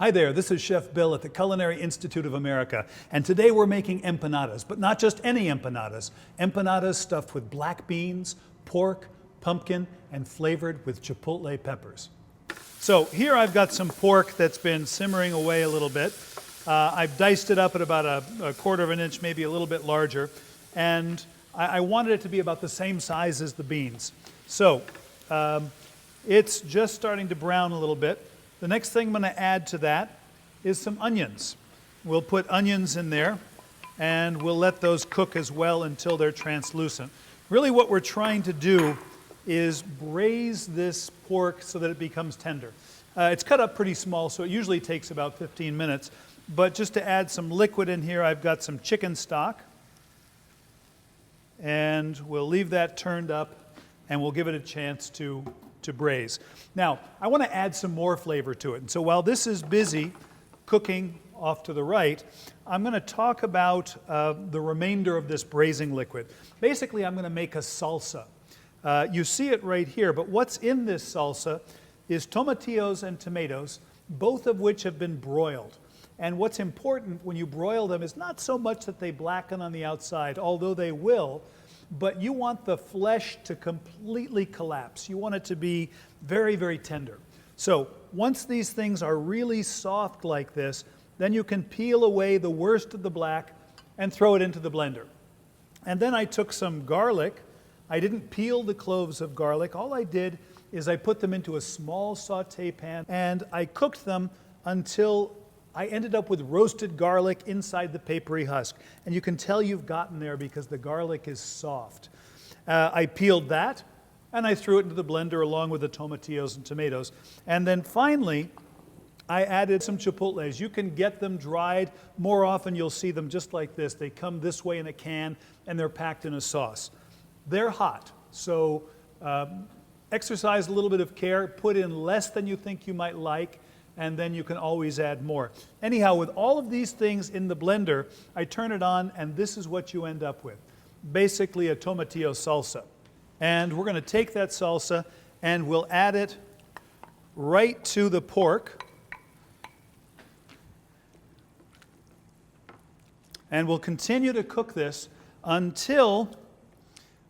Hi there, this is Chef Bill at the Culinary Institute of America, and today we're making empanadas, but not just any empanadas. Empanadas stuffed with black beans, pork, pumpkin, and flavored with chipotle peppers. So here I've got some pork that's been simmering away a little bit. I've diced it up at about a quarter of an inch, maybe a little bit larger, and I wanted it to be about the same size as the beans. So it's just starting to brown a little bit. The next thing I'm going to add to that is some onions. We'll put onions in there and we'll let those cook as well until they're translucent. Really what we're trying to do is braise this pork so that it becomes tender. It's cut up pretty small, so it usually takes about 15 minutes. But just to add some liquid in here, I've got some chicken stock. And we'll leave that turned up and we'll give it a chance to braise. Now, I want to add some more flavor to it. And so while this is busy cooking off to the right, I'm going to talk about the remainder of this braising liquid. Basically, I'm going to make a salsa. You see it right here, but what's in this salsa is tomatillos and tomatoes, both of which have been broiled. And what's important when you broil them is not so much that they blacken on the outside, although they will, but you want the flesh to completely collapse. You want it to be very, very tender. So once these things are really soft like this, then you can peel away the worst of the black and throw it into the blender. And then I took some garlic. I didn't peel the cloves of garlic. All I did is I put them into a small saute pan and I cooked them until I ended up with roasted garlic inside the papery husk. And you can tell you've gotten there because the garlic is soft. I peeled that and I threw it into the blender along with the tomatillos and tomatoes. And then finally, I added some chipotles. You can get them dried. More often you'll see them just like this. They come this way in a can and they're packed in a sauce. They're hot, so exercise a little bit of care. Put in less than you think you might like, and then you can always add more. Anyhow, with all of these things in the blender, I turn it on, and this is what you end up with. Basically a tomatillo salsa. And we're going to take that salsa, and we'll add it right to the pork. And we'll continue to cook this until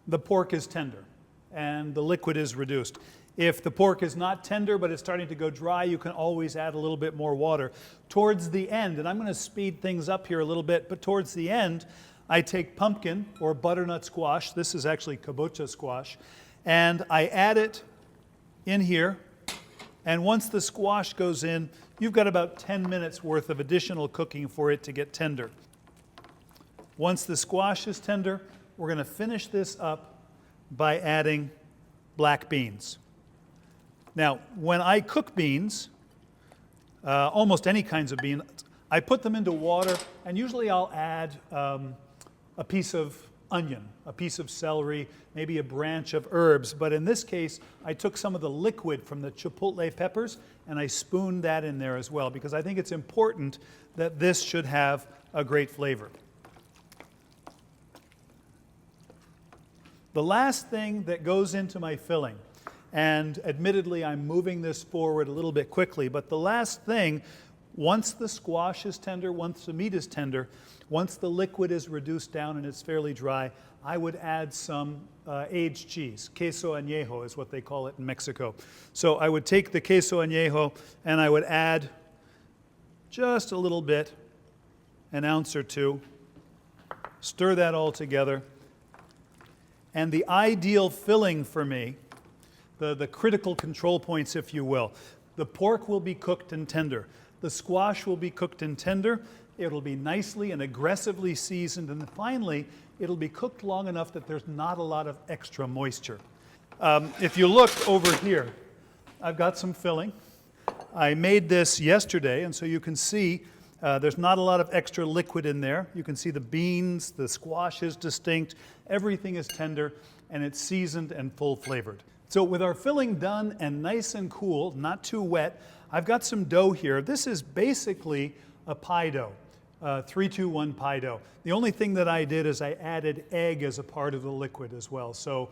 the pork is tender and the liquid is reduced. If the pork is not tender but it's starting to go dry, you can always add a little bit more water. Towards the end, and I'm going to speed things up here a little bit, but towards the end, I take pumpkin or butternut squash. This is actually kabocha squash. And I add it in here. And once the squash goes in, you've got about 10 minutes worth of additional cooking for it to get tender. Once the squash is tender, we're going to finish this up by adding black beans. Now, when I cook beans, almost any kinds of beans, I put them into water, and usually I'll add a piece of onion, a piece of celery, maybe a branch of herbs. But in this case, I took some of the liquid from the chipotle peppers, and I spooned that in there as well, because I think it's important that this should have a great flavor. The last thing that goes into my filling, and admittedly I'm moving this forward a little bit quickly, but the last thing, once the squash is tender, once the meat is tender, once the liquid is reduced down and it's fairly dry, I would add some aged cheese. Queso Anejo is what they call it in Mexico. So I would take the Queso Anejo and I would add just a little bit, an ounce or two, stir that all together. And the ideal filling for me, the critical control points, if you will, the pork will be cooked and tender. The squash will be cooked and tender. It'll be nicely and aggressively seasoned. And then finally, it'll be cooked long enough that there's not a lot of extra moisture. If you look over here, I've got some filling. I made this yesterday, and so you can see there's not a lot of extra liquid in there. You can see the beans, the squash is distinct, everything is tender, and it's seasoned and full flavored. So with our filling done and nice and cool, not too wet, I've got some dough here. This is basically a pie dough, 3-2-1 pie dough. The only thing that I did is I added egg as a part of the liquid as well. So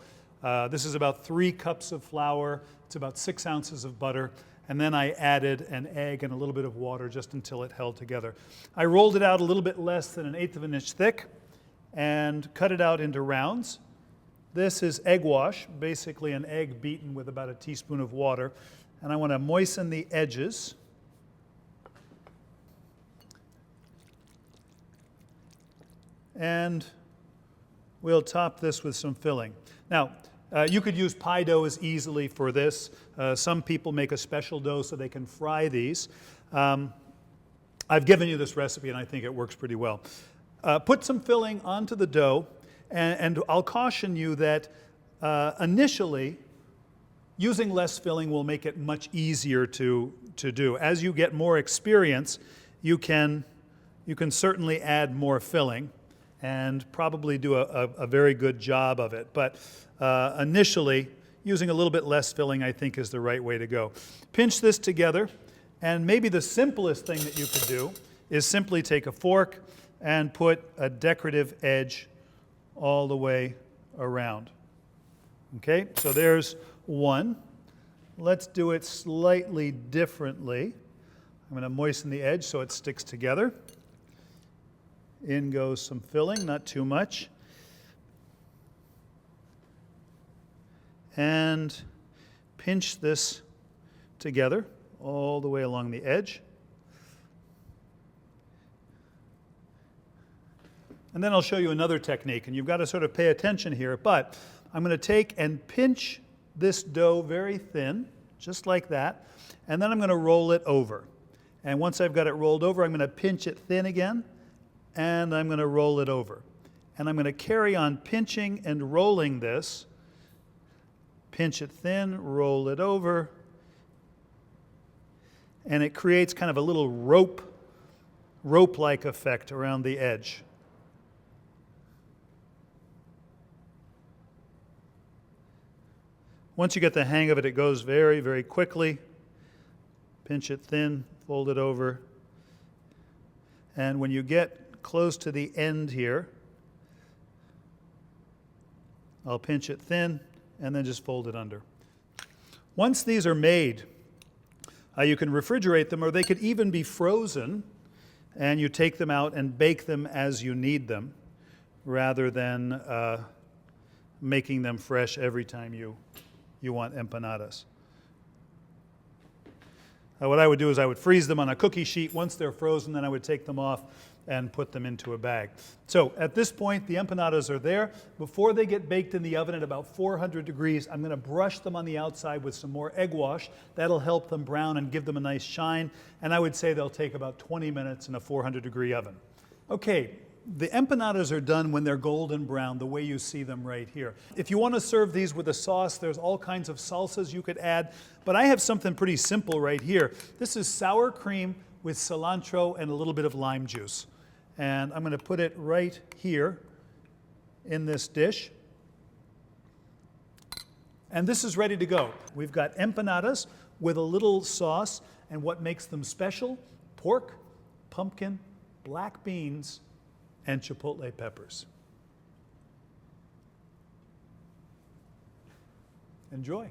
this is about 3 cups of flour, it's about 6 ounces of butter, and then I added an egg and a little bit of water just until it held together. I rolled it out a little bit less than 1/8 of an inch thick and cut it out into rounds. This is egg wash, basically an egg beaten with about a teaspoon of water, and I want to moisten the edges. And we'll top this with some filling. Now, you could use pie dough as easily for this. Some people make a special dough so they can fry these. I've given you this recipe and I think it works pretty well. Put some filling onto the dough, and I'll caution you that initially using less filling will make it much easier to do. As you get more experience, you can certainly add more filling and probably do a very good job of it. But initially, using a little bit less filling, I think, is the right way to go. Pinch this together, and maybe the simplest thing that you could do is simply take a fork and put a decorative edge all the way around. Okay, so there's one. Let's do it slightly differently. I'm going to moisten the edge so it sticks together. In goes some filling, not too much. And pinch this together all the way along the edge. And then I'll show you another technique, and you've got to sort of pay attention here, but I'm going to take and pinch this dough very thin, just like that, and then I'm going to roll it over. And once I've got it rolled over, I'm going to pinch it thin again, and I'm going to roll it over. And I'm going to carry on pinching and rolling this. Pinch it thin, roll it over, and it creates kind of a little rope-like effect around the edge. Once you get the hang of it, it goes very, very quickly. Pinch it thin, fold it over, and when you get close to the end here, I'll pinch it thin and then just fold it under. Once these are made, you can refrigerate them, or they could even be frozen, and you take them out and bake them as you need them, rather than making them fresh every time you want empanadas. What I would do is I would freeze them on a cookie sheet. Once they're frozen, then I would take them off and put them into a bag. So at this point, the empanadas are there. Before they get baked in the oven at about 400 degrees, I'm going to brush them on the outside with some more egg wash. That'll help them brown and give them a nice shine. And I would say they'll take about 20 minutes in a 400-degree oven. Okay, the empanadas are done when they're golden brown, the way you see them right here. If you want to serve these with a sauce, there's all kinds of salsas you could add. But I have something pretty simple right here. This is sour cream with cilantro and a little bit of lime juice. And I'm going to put it right here in this dish. And this is ready to go. We've got empanadas with a little sauce, and what makes them special? Pork, pumpkin, black beans, and chipotle peppers. Enjoy.